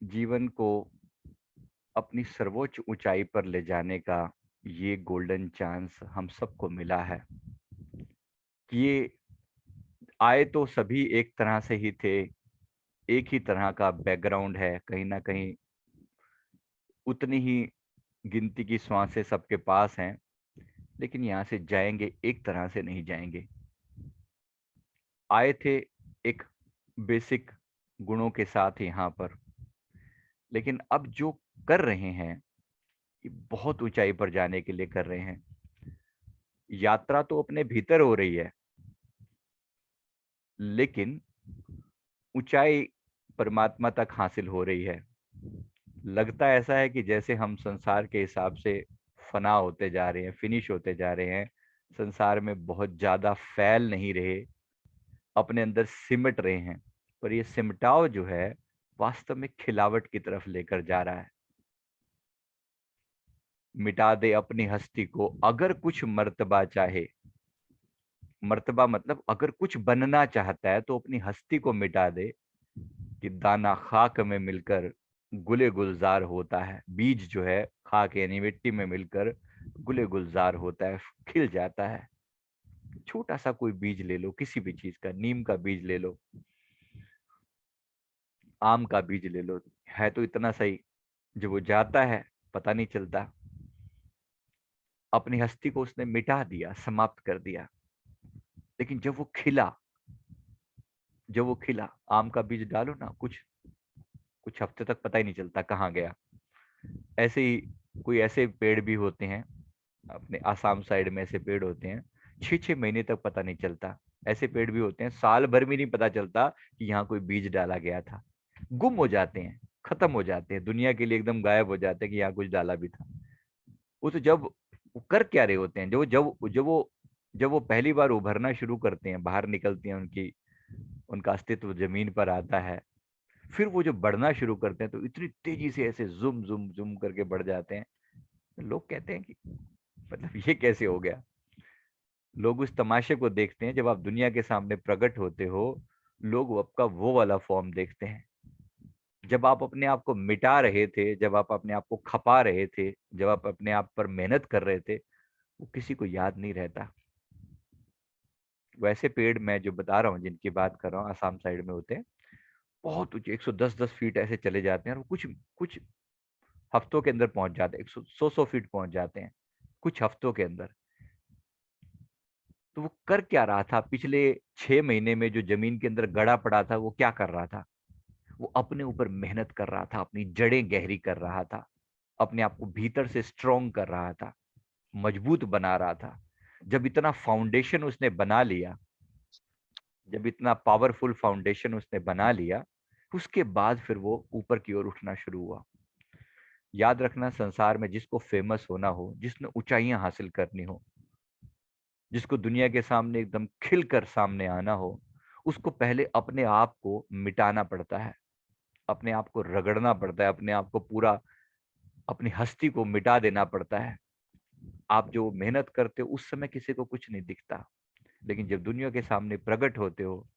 जीवन को अपनी सर्वोच्च ऊंचाई पर ले जाने का ये गोल्डन चांस हम सबको मिला है कि ये आए तो सभी एक तरह से ही थे। एक ही तरह का बैकग्राउंड है, कहीं ना कहीं उतनी ही गिनती की सांसें सबके पास हैं, लेकिन यहाँ से जाएंगे एक तरह से नहीं जाएंगे। आए थे एक बेसिक गुणों के साथ यहाँ पर, लेकिन अब जो कर रहे हैं ये बहुत ऊंचाई पर जाने के लिए कर रहे हैं। यात्रा तो अपने भीतर हो रही है, लेकिन ऊंचाई परमात्मा तक हासिल हो रही है। लगता ऐसा है कि जैसे हम संसार के हिसाब से फना होते जा रहे हैं, फिनिश होते जा रहे हैं, संसार में बहुत ज्यादा फैल नहीं रहे, अपने अंदर सिमट रहे हैं। पर ये सिमटाव जो है वास्तव में खिलावट की तरफ लेकर जा रहा है। मिटा दे अपनी हस्ती को अगर कुछ मर्तबा चाहे। मर्तबा मतलब अगर कुछ बनना चाहता है तो अपनी हस्ती को मिटा दे, कि दाना खाक में मिलकर गुले गुलजार होता है। बीज जो है खाक यानी मिट्टी में मिलकर गुले गुलजार होता है, खिल जाता है। छोटा सा कोई बीज ले लो, किसी भी चीज का, नीम का बीज ले लो, आम का बीज ले लो, है तो इतना सही। जब वो जाता है पता नहीं चलता। अपनी हस्ती को उसने मिटा दिया, समाप्त कर दिया। लेकिन जब वो खिला, आम का बीज डालो ना, कुछ कुछ हफ्ते तक पता ही नहीं चलता कहाँ गया। ऐसे ही कोई ऐसे पेड़ भी होते हैं, अपने आसाम साइड में ऐसे पेड़ होते हैं, 6-6 महीने तक पता नहीं चलता। ऐसे पेड़ भी होते हैं, साल भर भी नहीं पता चलता कि यहाँ कोई बीज डाला गया था। गुम हो जाते हैं, खत्म हो जाते हैं, दुनिया के लिए एकदम गायब हो जाते हैं कि यहाँ कुछ डाला भी था। वो तो जब वो कर क्या रहे होते हैं, जब वो पहली बार उभरना शुरू करते हैं, बाहर निकलती हैं, उनका अस्तित्व जमीन पर आता है। फिर वो जो बढ़ना शुरू करते हैं तो इतनी तेजी से ऐसे जुम जुम जुम करके बढ़ जाते हैं। लोग कहते हैं कि मतलब ये कैसे हो गया। लोग उस तमाशे को देखते हैं, जब आप दुनिया के सामने प्रकट होते हो, लोग आपका वो वाला फॉर्म देखते हैं। जब आप अपने आप को मिटा रहे थे, जब आप अपने आप को खपा रहे थे, जब आप अपने आप पर मेहनत कर रहे थे, वो किसी को याद नहीं रहता। वैसे पेड़ मैं जो बता रहा हूँ, जिनकी बात कर रहा हूँ, आसाम साइड में होते हैं, बहुत ऊंचे 110-10 फीट ऐसे चले जाते हैं, और कुछ कुछ हफ्तों के अंदर पहुंच जाते हैं, 100-100 फीट पहुंच जाते हैं कुछ हफ्तों के अंदर। तो वो कर क्या रहा था पिछले 6 महीने में, जो जमीन के अंदर गड़ा पड़ा था, वो क्या कर रहा था? वो अपने ऊपर मेहनत कर रहा था, अपनी जड़ें गहरी कर रहा था, अपने आप को भीतर से स्ट्रोंग कर रहा था, मजबूत बना रहा था। जब इतना फाउंडेशन उसने बना लिया, जब इतना पावरफुल फाउंडेशन उसने बना लिया, उसके बाद फिर वो ऊपर की ओर उठना शुरू हुआ। याद रखना, संसार में जिसको फेमस होना हो, जिसने ऊंचाइयां हासिल करनी हो, जिसको दुनिया के सामने एकदम खिलकर सामने आना हो, उसको पहले अपने आप को मिटाना पड़ता है, अपने आप को रगड़ना पड़ता है, अपने आप को पूरा, अपनी हस्ती को मिटा देना पड़ता है। आप जो मेहनत करते हो उस समय किसी को कुछ नहीं दिखता, लेकिन जब दुनिया के सामने प्रकट होते हो,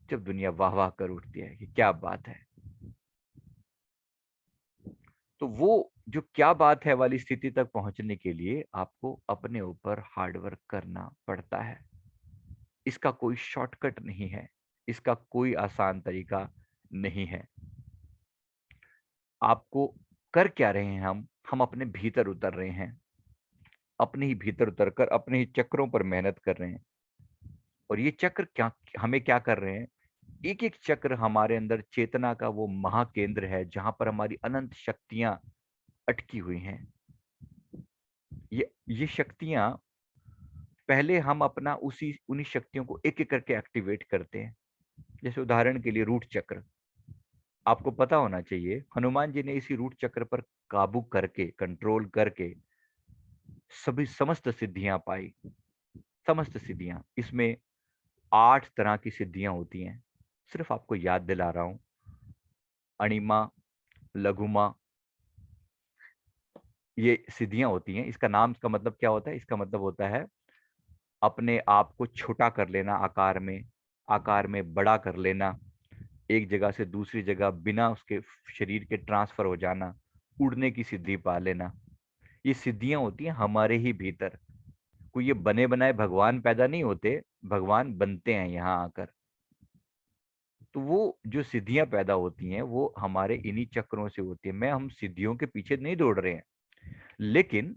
जब दुनिया वाह वाह कर उठती है कि क्या बात है, तो वो जो क्या बात है वाली स्थिति तक पहुंचने के लिए आपको अपने ऊपर हार्डवर्क करना पड़ता है। इसका कोई शॉर्टकट नहीं है, इसका कोई आसान तरीका नहीं है। आपको कर क्या रहे हैं हम अपने भीतर उतर रहे हैं, अपने ही भीतर उतरकर अपने ही चक्रों पर मेहनत कर रहे हैं। और ये चक्र क्या हमें क्या कर रहे हैं? एक एक चक्र हमारे अंदर चेतना का वो महाकेंद्र है, जहां पर हमारी अनंत शक्तियां अटकी हुई हैं। ये शक्तियां, पहले हम अपना उसी उन्हीं शक्तियों को एक एक करके एक्टिवेट करते हैं। जैसे उदाहरण के लिए रूट चक्र, आपको पता होना चाहिए, हनुमान जी ने इसी रूट चक्र पर काबू करके, कंट्रोल करके सभी समस्त सिद्धियां पाई। समस्त सिद्धियां, इसमें 8 तरह की सिद्धियां होती हैं, सिर्फ आपको याद दिला रहा हूं। अणिमा, लघुमा, ये सिद्धियां होती हैं। इसका नाम का मतलब क्या होता है? इसका मतलब होता है अपने आप को छोटा कर लेना, आकार में बड़ा कर लेना, एक जगह से दूसरी जगह बिना उसके शरीर के ट्रांसफर हो जाना, उड़ने की सिद्धि पा लेना, ये सिद्धियां होती हैं हमारे ही भीतर। कोई ये बने बनाए भगवान पैदा नहीं होते, भगवान बनते हैं यहाँ आकर। तो वो जो सिद्धियां पैदा होती हैं वो हमारे इन्हीं चक्रों से होती है। मैं हम सिद्धियों के पीछे नहीं दौड़ रहे हैं, लेकिन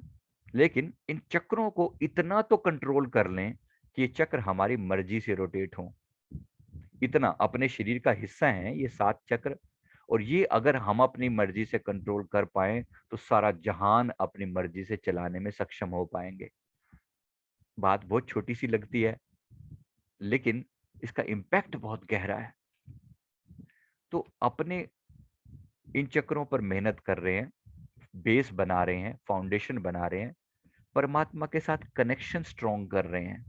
लेकिन इन चक्रों को इतना तो कंट्रोल कर लें कि ये चक्र हमारी मर्जी से रोटेट हों। इतना अपने शरीर का हिस्सा है ये 7 चक्र, और ये अगर हम अपनी मर्जी से कंट्रोल कर पाए तो सारा जहान अपनी मर्जी से चलाने में सक्षम हो पाएंगे। बात बहुत छोटी सी लगती है, लेकिन इसका इम्पैक्ट बहुत गहरा है। तो अपने इन चक्रों पर मेहनत कर रहे हैं, बेस बना रहे हैं, फाउंडेशन बना रहे हैं, परमात्मा के साथ कनेक्शन स्ट्रॉन्ग कर रहे हैं,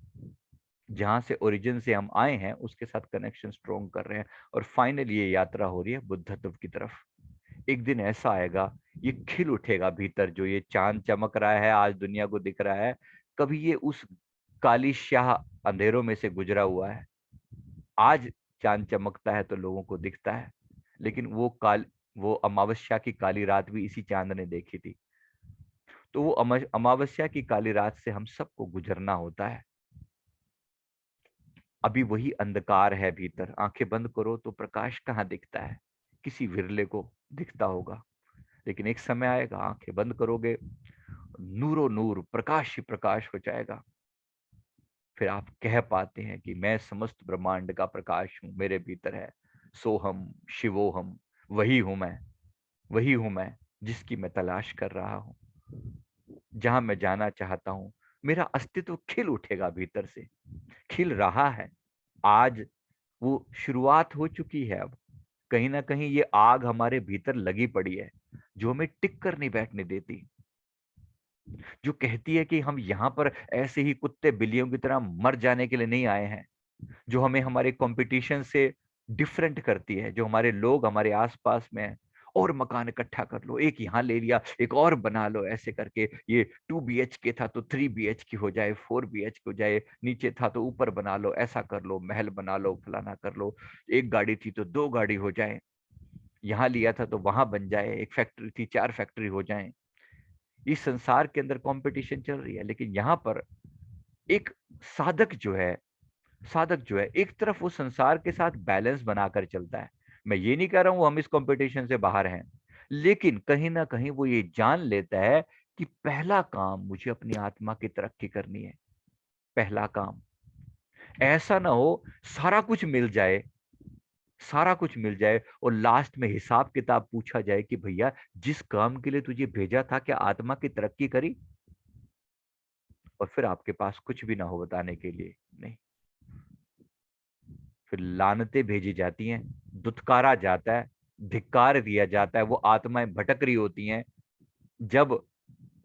जहां से ओरिजिन से हम आए हैं उसके साथ कनेक्शन स्ट्रॉन्ग कर रहे हैं। और फाइनली ये यात्रा हो रही है बुद्धत्व की तरफ। एक दिन ऐसा आएगा, ये खिल उठेगा भीतर, जो ये चांद चमक रहा है आज दुनिया को दिख रहा है, कभी ये उस काली स्याह अंधेरों में से गुजरा हुआ है। आज चांद चमकता है तो लोगों को दिखता है, लेकिन वो अमावस्या की काली रात भी इसी चांद ने देखी थी। तो वो अमावस्या की काली रात से हम सबको गुजरना होता है। अभी वही अंधकार है भीतर, आंखें बंद करो तो प्रकाश कहाँ दिखता है, किसी विरले को दिखता होगा। लेकिन एक समय आएगा, आंखें बंद करोगे, नूरो नूर, प्रकाश ही प्रकाश हो जाएगा। फिर आप कह पाते हैं कि मैं समस्त ब्रह्मांड का प्रकाश हूं, मेरे भीतर है सोहम शिवोहम। वही हूं मैं, वही हूं मैं जिसकी मैं तलाश कर रहा हूं, जहां मैं जाना चाहता हूं। मेरा अस्तित्व खिल उठेगा भीतर से, खिल रहा है। आज वो शुरुआत हो चुकी है। अब कहीं ना कहीं ये आग हमारे भीतर लगी पड़ी है, जो हमें टिक कर नहीं बैठने देती, जो कहती है कि हम यहाँ पर ऐसे ही कुत्ते बिल्लियों की तरह मर जाने के लिए नहीं आए हैं, जो हमें हमारे कंपटीशन से डिफरेंट करती है, जो हमारे लोग हमारे आसपास में हैं। और मकान इकट्ठा कर लो, एक यहाँ ले लिया एक और बना लो, ऐसे करके ये 2 BHK था तो 3 BHK हो जाए, 4 BHK हो जाए, नीचे था तो ऊपर बना लो, ऐसा कर लो, महल बना लो, फलाना कर लो। एक गाड़ी थी तो 2 गाड़ी हो जाए, यहाँ लिया था तो वहां बन जाए, एक फैक्ट्री थी 4 फैक्ट्री हो जाए। इस संसार के अंदर कंपटीशन चल रही है, लेकिन यहाँ पर एक साधक जो है साधक जो है एक तरफ वो संसार के साथ बैलेंस बनाकर चलता है। मैं ये नहीं कह रहा हूं हम इस कंपटीशन से बाहर हैं, लेकिन कहीं ना कहीं वो ये जान लेता है कि पहला काम मुझे अपनी आत्मा की तरक्की करनी है। पहला काम, ऐसा ना हो सारा कुछ मिल जाए, सारा कुछ मिल जाए और लास्ट में हिसाब किताब पूछा जाए कि भैया जिस काम के लिए तुझे भेजा था क्या आत्मा की तरक्की करी, और फिर आपके पास कुछ भी ना हो बताने के लिए। नहीं, फिर लानतें भेजी जाती हैं, दुत्कारा जाता है, धिक्कार दिया जाता है, वो आत्माएं भटक रही होती हैं। जब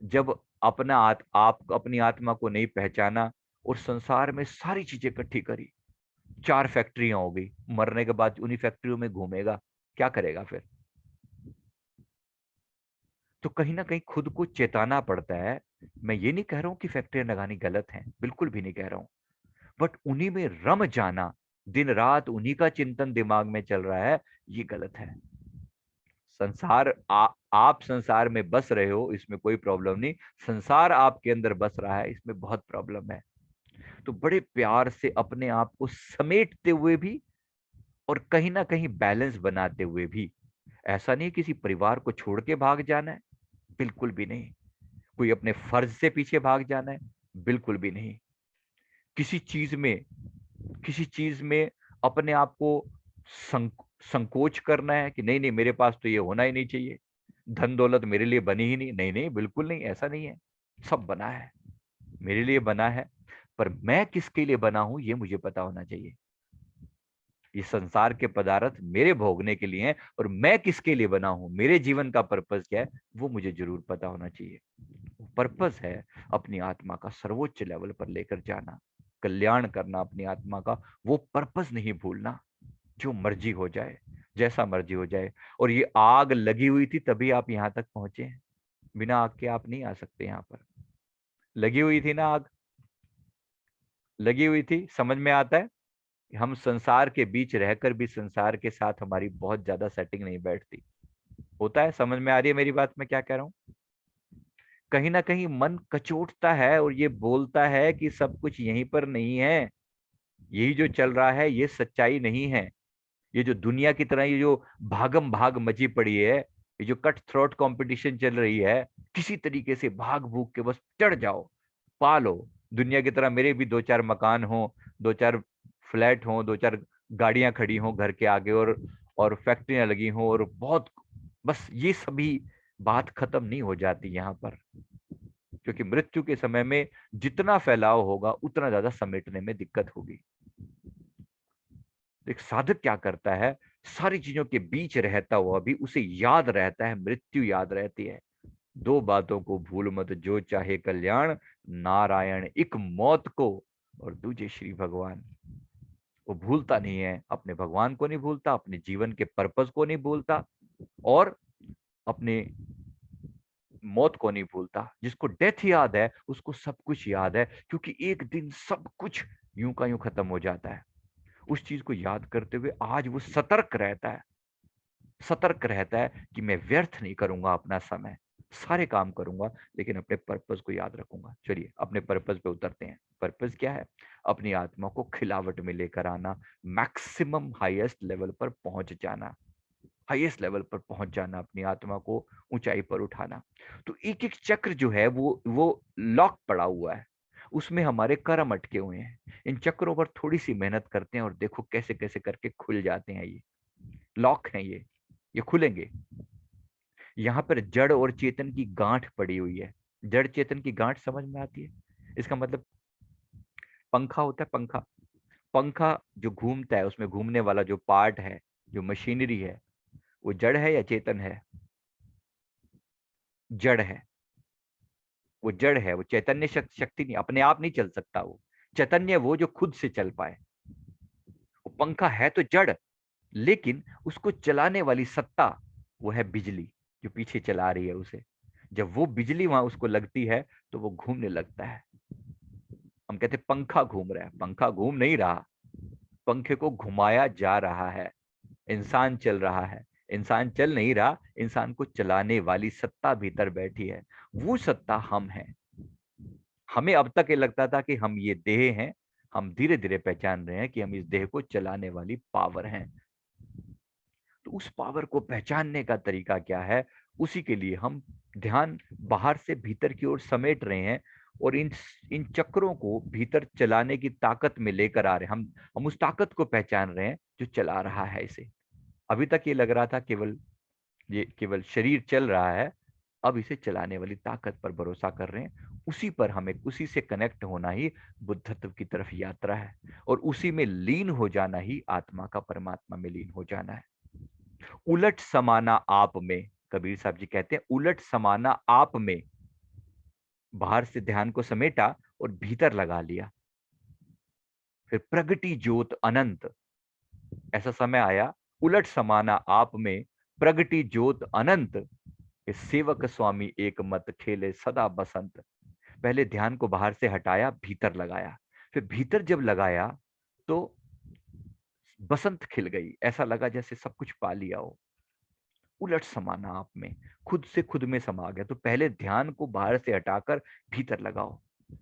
जब आप अपनी आत्मा को नहीं पहचाना और संसार में सारी चीजें इकट्ठी करी, 4 फैक्ट्रियां हो गई, मरने के बाद उन्हीं फैक्ट्रियों में घूमेगा, क्या करेगा फिर? तो कहीं ना कहीं खुद को चेताना पड़ता है। मैं ये नहीं कह रहा हूं कि फैक्ट्रियां लगानी गलत है, बिल्कुल भी नहीं कह रहा हूं, बट उन्हीं में रम जाना, दिन रात उन्हीं का चिंतन दिमाग में चल रहा है, ये गलत है। आप संसार में बस रहे हो, इसमें कोई प्रॉब्लम नहीं। संसार आपके अंदर बस रहा है, इसमें बहुत प्रॉब्लम है। तो बड़े प्यार से अपने आप को समेटते हुए भी और कहीं ना कहीं बैलेंस बनाते हुए भी, ऐसा नहीं किसी परिवार को छोड़ के भाग जाना है, बिल्कुल भी नहीं। कोई अपने फर्ज से पीछे भाग जाना है, बिल्कुल भी नहीं। किसी चीज में किसी चीज में अपने आप को संकोच करना है कि नहीं नहीं मेरे पास तो ये होना ही नहीं चाहिए, धन दौलत मेरे लिए बनी ही नहीं, नहीं नहीं बिल्कुल नहीं, ऐसा नहीं है। सब बना है, मेरे लिए बना है, पर मैं किसके लिए बना हूं ये मुझे पता होना चाहिए। ये संसार के पदार्थ मेरे भोगने के लिए हैं, और मैं किसके लिए बना हूं, मेरे जीवन का पर्पस क्या है, वो मुझे जरूर पता होना चाहिए। पर्पस है अपनी आत्मा का सर्वोच्च लेवल पर लेकर जाना, कल्याण करना अपनी आत्मा का, वो पर्पस नहीं भूलना। जो मर्जी हो जाए, जैसा मर्जी हो जाए। और ये आग लगी हुई थी तभी आप यहां तक पहुंचे हैं, बिना आग के आप नहीं आ सकते यहां पर। लगी हुई थी ना आग, लगी हुई थी, समझ में आता है? हम संसार के बीच रहकर भी संसार के साथ हमारी बहुत ज्यादा सेटिंग नहीं बैठती। होता है? समझ में आ रही है मेरी बात, मैं क्या कह रहा हूँ? कहीं ना कहीं मन कचोटता है और ये बोलता है कि सब कुछ यहीं पर नहीं है, यही जो चल रहा है ये सच्चाई नहीं है। ये जो दुनिया की तरह ये जो भागम भाग मची पड़ी है, ये जो कट थ्रोट कंपटीशन चल रही है, किसी तरीके से भाग भूग के बस चढ़ जाओ, पा लो। दुनिया की तरह मेरे भी दो चार मकान हो, दो चार फ्लैट हो, दो चार गाड़ियां खड़ी हो घर के आगे, और फैक्ट्रियां लगी हो, और बहुत, बस ये सभी बात खत्म नहीं हो जाती यहाँ पर। क्योंकि मृत्यु के समय में जितना फैलाव होगा उतना ज्यादा समेटने में दिक्कत होगी। एक साधक क्या करता है, सारी चीजों के बीच रहता हुआ भी उसे याद रहता है, मृत्यु याद रहती है। दो बातों को भूल मत, जो चाहे कल्याण, नारायण एक मौत को, और दूजे श्री भगवान। वो भूलता नहीं है, अपने भगवान को नहीं भूलता, अपने जीवन के पर्पस को नहीं भूलता, और अपने मौत को नहीं भूलता। जिसको डेथ याद है उसको सब कुछ याद है, क्योंकि एक दिन सब कुछ यूं का यूं खत्म हो जाता है। उस चीज को याद करते हुए आज वो सतर्क रहता है, सतर्क रहता है कि मैं व्यर्थ नहीं करूंगा अपना समय, सारे काम करूंगा लेकिन अपने पर्पस को याद रखूंगा। चलिए अपने पर्पस पे उतरते हैं। पर्पस क्या है? अपनी आत्मा को खिलावट में लेकर आना, मैक्सिमम हाईएस्ट लेवल पर पहुंच जाना, हाईएस्ट लेवल पर पहुंच जाना, अपनी आत्मा को ऊंचाई पर उठाना। तो एक एक चक्र जो है वो लॉक पड़ा हुआ है, उसमें हमारे कर्म अटके हुए हैं। इन चक्रों पर थोड़ी सी मेहनत करते हैं और देखो कैसे कैसे करके खुल जाते हैं। ये लॉक हैं, ये खुलेंगे। यहाँ पर जड़ और चेतन की गांठ पड़ी हुई है। जड़ चेतन की गांठ समझ में आती है? इसका मतलब पंखा होता है, पंखा। पंखा जो घूमता है, उसमें घूमने वाला जो पार्ट है, जो मशीनरी है, वो जड़ है या चेतन है? जड़ है। वो जड़ है, वो चैतन्य शक्ति नहीं, अपने आप नहीं चल सकता वो। चैतन्य वो जो खुद से चल पाए। वो पंखा है तो जड़, लेकिन उसको चलाने वाली सत्ता वो है बिजली, जो पीछे चला रही है उसे। जब वो बिजली वहां उसको लगती है तो वो घूमने लगता है। हम कहते हैं पंखा घूम रहा है, पंखा घूम नहीं रहा, पंखे को घुमाया जा रहा है। इंसान चल रहा है, इंसान चल नहीं रहा, इंसान को चलाने वाली सत्ता भीतर बैठी है। वो सत्ता हम हैं। हमें अब तक ये लगता था कि हम ये देह हैं, हम धीरे धीरे पहचान रहे हैं कि हम इस देह को चलाने वाली पावर हैं। तो उस पावर को पहचानने का तरीका क्या है? उसी के लिए हम ध्यान बाहर से भीतर की ओर समेट रहे हैं, और इन इन चक्रों को भीतर चलाने की ताकत में लेकर आ रहे हैं। हम उस ताकत को पहचान रहे हैं जो चला रहा है इसे। अभी तक ये लग रहा था केवल ये केवल शरीर चल रहा है, अब इसे चलाने वाली ताकत पर भरोसा कर रहे हैं। उसी पर हमें, उसी से कनेक्ट होना ही बुद्धत्व की तरफ यात्रा है, और उसी में लीन हो जाना ही आत्मा का परमात्मा में लीन हो जाना है। उलट समाना आप में, कबीर साहब जी कहते हैं उलट समाना आप में। बाहर से ध्यान को समेटा और भीतर लगा लिया। फिर प्रगति ज्योत अनंत, ऐसा समय आया, उलट समाना आप में, प्रगति ज्योत अनंत, कि सेवक स्वामी एक मत खेले सदा बसंत। पहले ध्यान को बाहर से हटाया, भीतर लगाया। फिर भीतर जब लगाया तो बसंत खिल गई, ऐसा लगा जैसे सब कुछ पा लिया हो। उलट समाना आप में, खुद से खुद में समा गया। तो पहले ध्यान को बाहर से हटाकर भीतर लगाओ,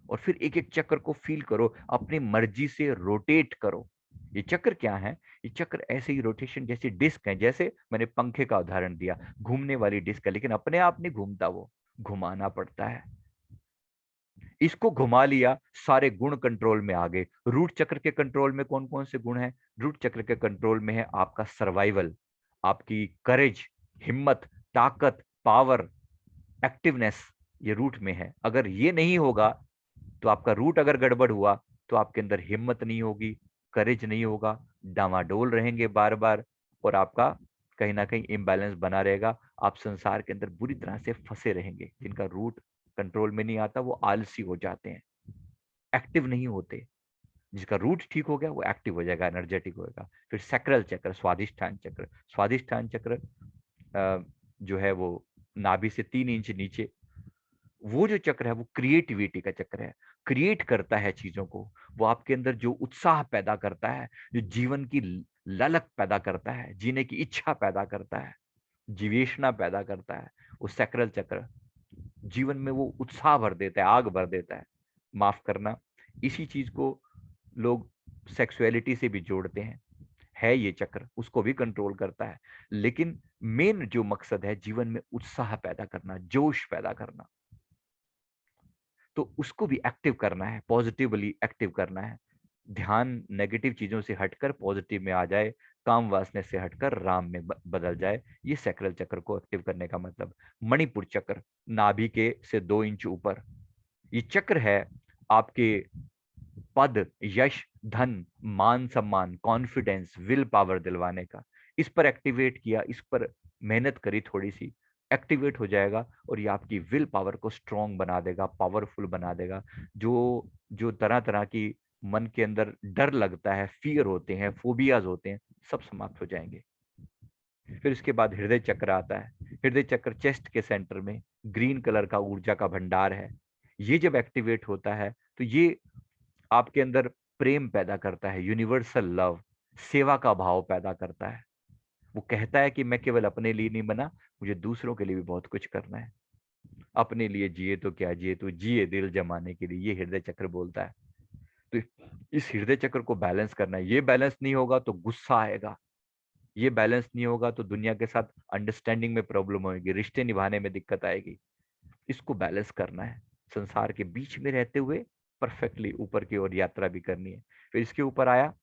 और फिर एक एक चक्र को फील करो, अपनी मर्जी से रोटेट करो। ये चक्र क्या है? ये चक्र ऐसे ही रोटेशन जैसे डिस्क है, जैसे मैंने पंखे का उदाहरण दिया, घूमने वाली डिस्क है, लेकिन अपने आप नहीं घूमता, वो घुमाना पड़ता है। इसको घुमा लिया, सारे गुण कंट्रोल में आ गए। रूट चक्र के कंट्रोल में कौन कौन से गुण हैं? रूट चक्र के कंट्रोल में है आपका सर्वाइवल, आपकी करेज, हिम्मत, ताकत, पावर, एक्टिवनेस। ये रूट में है। अगर ये नहीं होगा तो आपका रूट अगर गड़बड़ हुआ तो आपके अंदर हिम्मत नहीं होगी, करेज नहीं होगा, डामाडोल रहेंगे बार बार, और आपका कहीं ना कहीं इम्बैलेंस बना रहेगा। आप संसार के अंदर बुरी तरह से फंसे रहेंगे। जिनका रूट कंट्रोल में नहीं आता वो आलसी हो जाते हैं, एक्टिव नहीं होते। जिसका रूट ठीक हो गया वो एक्टिव हो जाएगा, एनर्जेटिक होएगा। फिर सैक्रल चक्र, स्वादिष्ठान चक्र। स्वादिष्ठान चक्र जो है वो नाभि से 3 इंच नीचे, वो जो चक्र है वो क्रिएटिविटी का चक्र है। क्रिएट करता है चीजों को, वो आपके अंदर जो उत्साह पैदा करता है, जो जीवन की ललक पैदा करता है, जीने की इच्छा पैदा करता है, जीवेशना पैदा करता है, वो सैक्रल चक्र जीवन में वो उत्साह भर देता है, आग भर देता है। माफ करना, इसी चीज को लोग सेक्सुअलिटी से भी जोड़ते हैं। है ये चक्र, उसको भी कंट्रोल करता है, लेकिन मेन जो मकसद है जीवन में उत्साह पैदा करना, जोश पैदा करना, तो उसको भी एक्टिव करना है, पॉजिटिवली एक्टिव करना है। ध्यान नेगेटिव चीजों से हटकर पॉजिटिव में आ जाए, काम वासना से हटकर राम में बदल जाए। ये सैक्रल चक्र को एक्टिव करने का मतलब। मणिपुर चक्र, नाभि के से 2 इंच ऊपर, ये चक्र है आपके पद, यश, धन, मान सम्मान, कॉन्फिडेंस, विल पावर दिलवाने का। इस पर एक्टिवेट किया, इस पर मेहनत करी, थोड़ी सी एक्टिवेट हो जाएगा और ये आपकी विल पावर को स्ट्रांग बना देगा, पावरफुल बना देगा। जो जो तरह तरह की मन के अंदर डर लगता है, फियर होते हैं, फोबियाज होते हैं, सब समाप्त हो जाएंगे। फिर इसके बाद हृदय चक्र आता है। हृदय चक्र चेस्ट के सेंटर में ग्रीन कलर का ऊर्जा का भंडार है। ये जब एक्टिवेट होता है तो ये आपके अंदर प्रेम पैदा करता है, यूनिवर्सल लव, सेवा का भाव पैदा करता है। वो कहता है कि मैं केवल अपने लिए नहीं बना, मुझे दूसरों के लिए भी बहुत कुछ करना है। अपने लिए जिए तो क्या जिए, तो जिए दिल जमाने के लिए, ये हृदय चक्र बोलता है। तो इस हृदय चक्र को बैलेंस करना है। ये बैलेंस नहीं होगा तो गुस्सा आएगा, ये बैलेंस नहीं होगा तो दुनिया के साथ अंडरस्टैंडिंग में प्रॉब्लम होगी, रिश्ते निभाने में दिक्कत आएगी। इसको बैलेंस करना है, संसार के बीच में रहते हुए परफेक्टली ऊपर की ओर यात्रा भी करनी है। फिर इसके ऊपर आया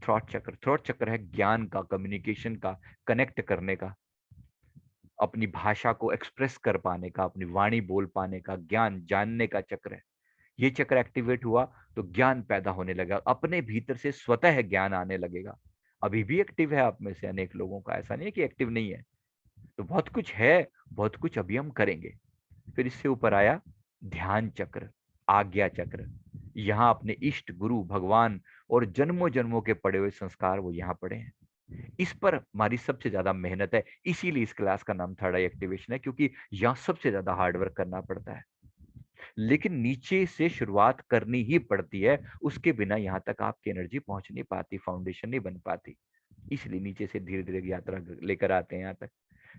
थ्रॉट चक्र। थ्रॉट चक्र है ज्ञान का, कम्युनिकेशन का, कनेक्ट करने का, अपनी भाषा को एक्सप्रेस कर पाने का, अपनी वाणी बोल पाने का, ज्ञान जानने का चक्र है। ये चक्र एक्टिवेट हुआ तो ज्ञान पैदा होने लगा, अपने भीतर से स्वतः ज्ञान आने लगेगा। अभी भी एक्टिव है आप में से अनेक लोगों का, ऐसा नहीं है कि एक्टिव नहीं है। तो बहुत कुछ है, बहुत कुछ अभी हम करेंगे। फिर इससे ऊपर आया ध्यान चक्र, आज्ञा चक्र। यहाँ अपने इष्ट गुरु भगवान और जन्मों जन्मों के पड़े हुए संस्कार वो यहाँ पड़े हैं। इस पर हमारी सबसे ज्यादा मेहनत है, इसीलिए इस क्लास का नाम थर्ड आई एक्टिवेशन है, क्योंकि यहाँ सबसे ज्यादा हार्डवर्क करना पड़ता है। लेकिन नीचे से शुरुआत करनी ही पड़ती है, उसके बिना यहाँ तक आपकी एनर्जी पहुंच नहीं पाती, फाउंडेशन नहीं बन पाती। इसलिए नीचे से धीरे धीरे यात्रा लेकर आते हैं यहाँ तक।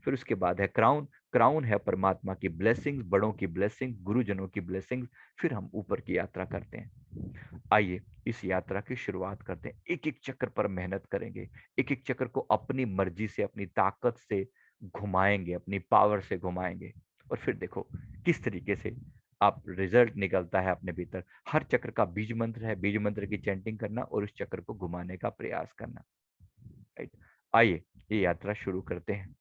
फिर उसके बाद है क्राउन। क्राउन है परमात्मा की ब्लेसिंग्स, बड़ों की ब्लेसिंग, गुरुजनों की ब्लेसिंग। फिर हम ऊपर की यात्रा करते हैं। आइए इस यात्रा की शुरुआत करते हैं। एक एक चक्र पर मेहनत करेंगे, एक एक चक्र को अपनी मर्जी से, अपनी ताकत से घुमाएंगे, अपनी पावर से घुमाएंगे। और फिर देखो किस तरीके से आप रिजल्ट निकलता है अपने भीतर। हर चक्र का बीज मंत्र है, बीज मंत्र की चैंटिंग करना और उस चक्र को घुमाने का प्रयास करना। राइट, आइए ये यात्रा शुरू करते हैं।